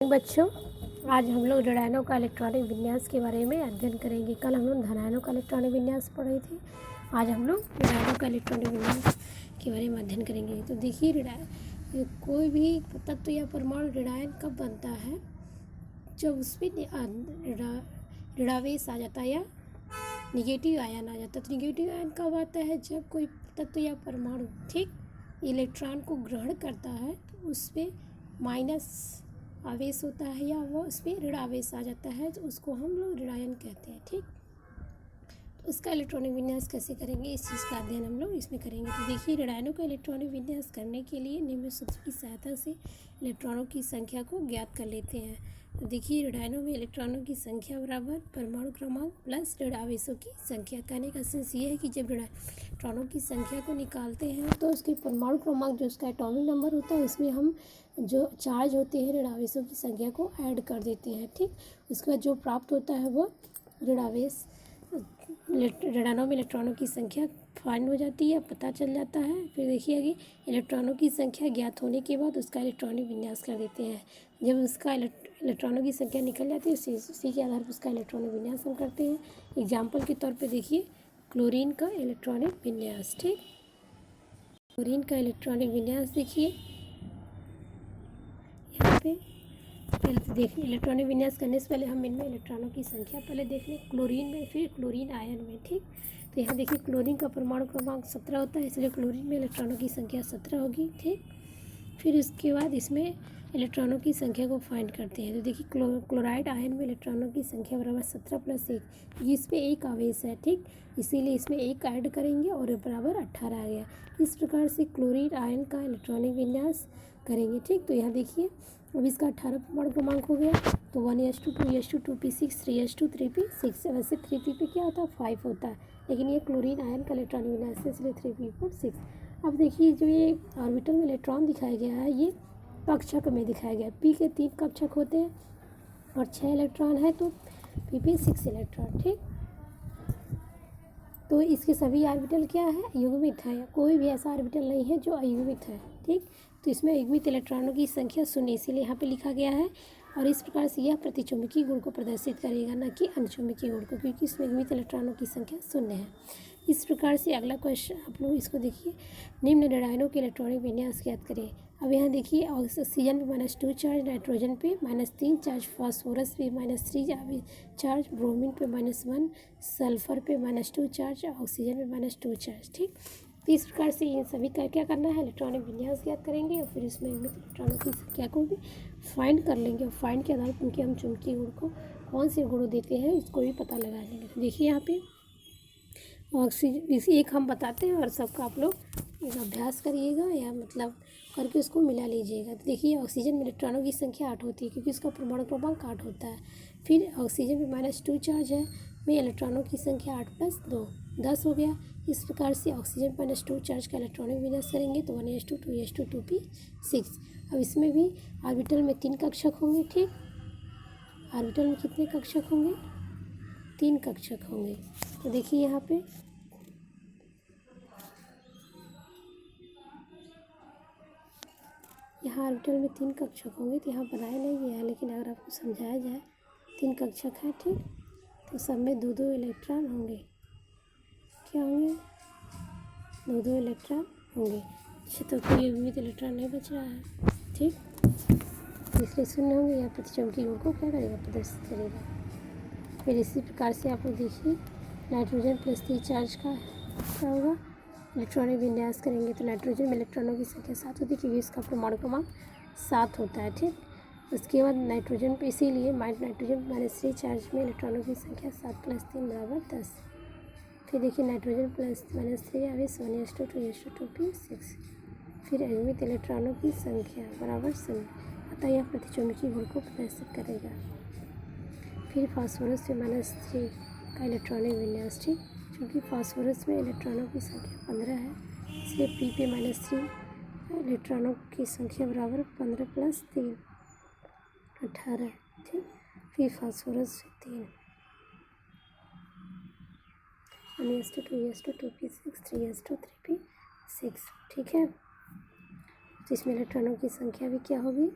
बच्चों, आज हम लोग ऋणायनों का इलेक्ट्रॉनिक विन्यास के बारे में अध्ययन करेंगे। कल हम लोग धनायनों का इलेक्ट्रॉनिक विन्यास पढ़े थे। आज हम लोग ऋणायनों का इलेक्ट्रॉनिक विन्यास के बारे में अध्ययन करेंगे। तो देखिए, कोई भी तत्व या परमाणु ऋणायन कब बनता है? जब उसमें ऋणावेश आ जाता है या निगेटिव आयन आ जाता है। तो निगेटिव आयन कब आता है? जब कोई तत्व या परमाणु इलेक्ट्रॉन को ग्रहण करता है तो उसमें माइनस आवेश होता है या वो उसमें ऋण आवेश आ जाता है, तो उसको हम लोग ऋणायन कहते हैं। तो उसका इलेक्ट्रॉनिक विन्यास कैसे करेंगे, इस चीज़ का अध्ययन हम लोग इसमें करेंगे। तो देखिए, ऋणायनों का इलेक्ट्रॉनिक विन्यास करने के लिए निम्न सूत्र की सहायता से इलेक्ट्रॉनों की संख्या को ज्ञात कर लेते हैं। तो देखिए, ऋणायनों में इलेक्ट्रॉनों की संख्या बराबर परमाणु क्रमांक प्लस ऋण आवेशों की संख्या। कहने का सेंस ये है कि जब इलेक्ट्रॉनों की संख्या को निकालते हैं तो उसके परमाणु क्रमांक जो उसका एटॉमिक नंबर होता है उसमें हम जो चार्ज होते हैं ऋण आवेशों की संख्या को ऐड कर देते हैं। उसके बाद जो प्राप्त होता है वो ऋण आवेश ऋणायनों में इलेक्ट्रॉनों की संख्या फाइंड हो जाती है, पता चल जाता है। फिर देखिए कि इलेक्ट्रॉनों की संख्या ज्ञात होने के बाद उसका इलेक्ट्रॉनिक विन्यास कर देते हैं। जब उसका इलेक्ट्रॉनों की संख्या निकल जाती है उसी के आधार पर उसका इलेक्ट्रॉनिक विन्यास हम करते हैं। एग्जाम्पल के तौर पे देखिए, क्लोरीन का इलेक्ट्रॉनिक विन्यास। क्लोरीन का इलेक्ट्रॉनिक विन्यास देखिए यहाँ पे। पहले देखिए, इलेक्ट्रॉनिक विन्यास करने से पहले हम इनमें इलेक्ट्रॉनों की संख्या पहले देख लें, क्लोरीन में, फिर क्लोरीन आयन में। तो यहाँ देखिए, क्लोरीन का परमाणु क्रमांक 17 होता है, इसलिए क्लोरीन में इलेक्ट्रॉनों की संख्या 17 होगी। फिर इसके बाद इसमें इलेक्ट्रॉनों की संख्या को फाइंड करते हैं। तो देखिए, क्लोराइड आयन में इलेक्ट्रॉनों की संख्या बराबर 17 + 1। इस पर एक आवेश है, इसीलिए इसमें एक ऐड करेंगे और बराबर 18 आ गया। इस प्रकार से क्लोरीन आयन का इलेक्ट्रॉनिक विन्यास करेंगे। तो यहाँ देखिए, अब इसका 18 परमाणु क्रमांक हो गया। तो 1s2 2s2 2p6 3s2 3p6। वैसे 3p पे क्या होता है? 5 होता है, लेकिन ये क्लोरीन आयन का इलेक्ट्रॉनिक विन्यास है, इसलिए 3p पर 6। अब देखिए, जो ये ऑर्बिटल में इलेक्ट्रॉन दिखाया गया है ये कक्षक में दिखाया गया है। पी के 3 कक्षक होते हैं और 6 इलेक्ट्रॉन है, तो पी पे 6 इलेक्ट्रॉन। तो इसके सभी ऑर्बिटल क्या है? युग्मित है। कोई भी ऐसा ऑर्बिटल नहीं है जो अयुग्मित है। तो इसमें युग्मित इलेक्ट्रॉनों की संख्या 0, इसीलिए यहाँ पे लिखा गया है। और इस प्रकार से यह प्रतिचुंबकीय गुण को प्रदर्शित करेगा, न कि अनुचुंबकीय गुण को, क्योंकि इसमें युग्मित इलेक्ट्रॉनों की संख्या 0 है। इस प्रकार से अगला क्वेश्चन आप लोग इसको देखिए, निम्न ऋणायनों के इलेक्ट्रॉनिक विन्यास ज्ञात करें। अब यहाँ देखिए, ऑक्सीजन पे -2 चार्ज, नाइट्रोजन पे -3 चार्ज, फास्फोरस पे -3 चार्ज, ब्रोमीन पे -1, सल्फर पे -2 चार्ज, ऑक्सीजन पे -2 चार्ज। तो इस प्रकार से इन सभी का क्या करना है? इलेक्ट्रॉनिक विन्यास ज्ञात करेंगे और फिर इसमें इलेक्ट्रॉनों की संख्या को भी फाइंड कर लेंगे। और फाइंड के आधार पर उनके हम चुंबकीय गुण को कौन से गुण देते हैं इसको भी पता लगा लेंगे। तो देखिए, यहाँ पे ऑक्सीजन इसी एक हम बताते हैं और सबका आप लोग एक अभ्यास करिएगा या मतलब करके उसको मिला लीजिएगा। तो देखिए, ऑक्सीजन में इलेक्ट्रॉनों की संख्या 8 होती है, क्योंकि उसका परमाणु क्रमांक 8 होता है। फिर ऑक्सीजन में -2 चार्ज है, में इलेक्ट्रॉनों की संख्या 8 + 2 10 हो गया। इस प्रकार से ऑक्सीजन -2 चार्ज का इलेक्ट्रॉनिक विन्यास करेंगे तो 1s2 2s2 2p6। अब इसमें भी ऑर्बिटल में 3 कक्षक होंगे। ऑर्बिटल में कितने कक्षक होंगे? 3 कक्षक होंगे। तो देखिए, यहाँ पे ऑर्बिटल में 3 कक्षक होंगे। तो यहाँ बनाया नहीं गया है, लेकिन अगर आपको समझाया जाए, 3 कक्षक है, तो सब में 2-2 इलेक्ट्रॉन होंगे। क्या होंगे? 2-2 इलेक्ट्रॉन होंगे। अच्छा, तो कोई युग्मित इलेक्ट्रॉन नहीं बच रहा है। इसलिए 0 होंगे या प्रतिचुंबकीय गुण को क्या करेगा? प्रदर्शित करेगा। फिर इसी प्रकार से आप लोग देखिए, नाइट्रोजन +3 चार्ज का क्या होगा? इलेक्ट्रॉनिक विन्यास करेंगे तो नाइट्रोजन में इलेक्ट्रॉनों की संख्या 7 होती है, क्योंकि इसका परमाणु क्रमांक 7 होता है। उसके बाद नाइट्रोजन पे, इसीलिए नाइट्रोजन -3 चार्ज में इलेक्ट्रॉनों की संख्या 7 + 3 = 10। फिर देखिए, नाइट्रोजन -3 आवेश 1s2 2s2 2p6। फिर अयुग्मित इलेक्ट्रॉनों की संख्या बराबर 0, अतः यह प्रतिचुंबकीय गुण को प्रदर्शित करेगा। फिर फास्फोरस पे -3 का इलेक्ट्रॉनिक विन्यास। क्योंकि फास्फोरस में इलेक्ट्रॉनों की संख्या 15 है, इसलिए पी पे -3 इलेक्ट्रॉनों की संख्या बराबर 15 + 3 18। फिर phosphorus 3 1s2 2s2 2p6 3s2 3p6। तो इसमें इलेक्ट्रॉनों की संख्या भी क्या होगी?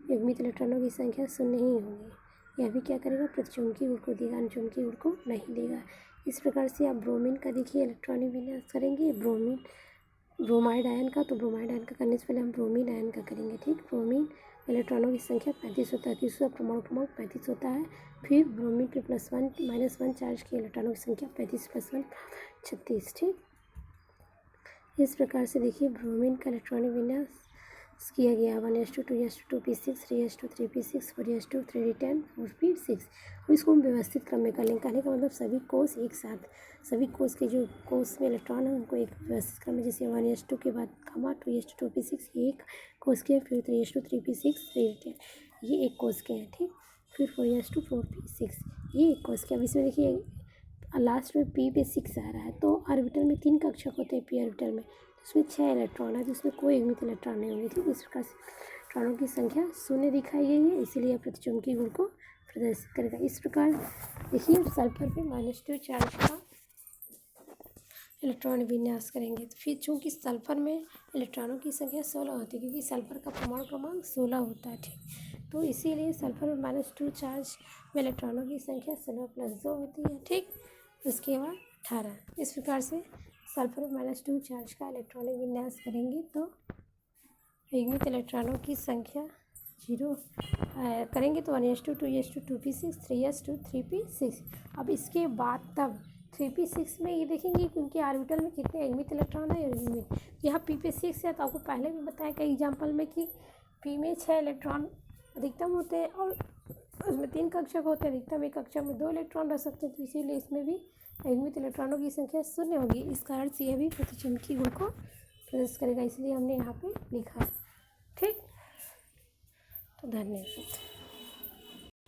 युग्मित इलेक्ट्रॉनों की संख्या शून्य ही होगी। यह भी क्या करेगा, प्रतिचुंबकीय गुण को देगा, अनुचुंबकीय गुण को नहीं देगा। इस प्रकार से आप ब्रोमीन का देखिए इलेक्ट्रॉनिक विन्यास करेंगे, ब्रोमाइड आयन का, तो ब्रोमाइड आयन का करने से पहले हम ब्रोमीन आयन का करेंगे। ठीक, ब्रोमीन इलेक्ट्रॉनों की संख्या 35 होता है, तो इसका परमाणु क्रमांक 35 होता है। फिर ब्रोमीन के +1 चार्ज के इलेक्ट्रॉनों की संख्या 35 + 1 36। ठीक, इस प्रकार से देखिए ब्रोमीन का इलेक्ट्रॉनिक विन्यास किया गया 1s2 2s2 2p6 3s2 3p6 4s2 3d10 4p6। अब इसको हम व्यवस्थित क्रम में कर लेंगे। कहने का मतलब सभी कोष एक साथ, सभी कोष के जो कोष में इलेक्ट्रॉन है उनको एक व्यवस्थित क्रम में, जैसे 1s2 के बाद 2s2 2p6 ये एक कोष के हैं, फिर 3s2 3p6 3d10 ये एक कोष के हैं। ठीक, फिर 4s2 4p6 ये एक कोष के। अब इसमें देखिए लास्ट में p पे 6 आ रहा है, तो ऑर्बिटल में 3 कक्षक होते हैं p ऑर्बिटल में, उसमें 6 इलेक्ट्रॉन है, तो उसमें कोई युग्मित इलेक्ट्रॉन नहीं होंगे। ठीक, इस प्रकार से इलेक्ट्रॉनों की संख्या शून्य दिखाई गई है, इसीलिए यह प्रतिचुंबकीय गुण को प्रदर्शित करेगा। इस प्रकार देखिए सल्फर पे -2 चार्ज का इलेक्ट्रॉन विन्यास करेंगे, तो फिर चूँकि सल्फर में इलेक्ट्रॉनों की संख्या 16 होती है, क्योंकि सल्फर का परमाणु क्रमांक 16 होता है। ठीक, तो इसीलिए सल्फर में -2 चार्ज में इलेक्ट्रॉनों की संख्या 16 + 2 होती है। ठीक, उसके बाद 18। इस प्रकार से सल्फर में -2 चार्ज का इलेक्ट्रॉनिक विन्यास करेंगे तो युग्मित इलेक्ट्रॉनों की संख्या 0 करेंगे तो 1s2 2s2 2p6 3s2 3p6। अब इसके बाद तब 3p6 में ये देखेंगे क्योंकि ऑर्बिटल में कितने युग्मित इलेक्ट्रॉन है, युग्मित यहाँ p पे 6 है, तो आपको पहले भी बताया कई एग्जाम्पल में कि p में 6 इलेक्ट्रॉन अधिकतम होते हैं और उसमें 3 कक्षक होते हैं, अधिकतम एक कक्षक में 2 इलेक्ट्रॉन रह सकते हैं, तो इसीलिए इसमें भी युग्मित इलेक्ट्रॉनों की संख्या शून्य होगी। इस कारण से यह भी प्रतिचुंबकीय गुण को प्रदर्शित करेगा, इसलिए हमने यहाँ पे लिखा है। ठीक, तो धन्यवाद।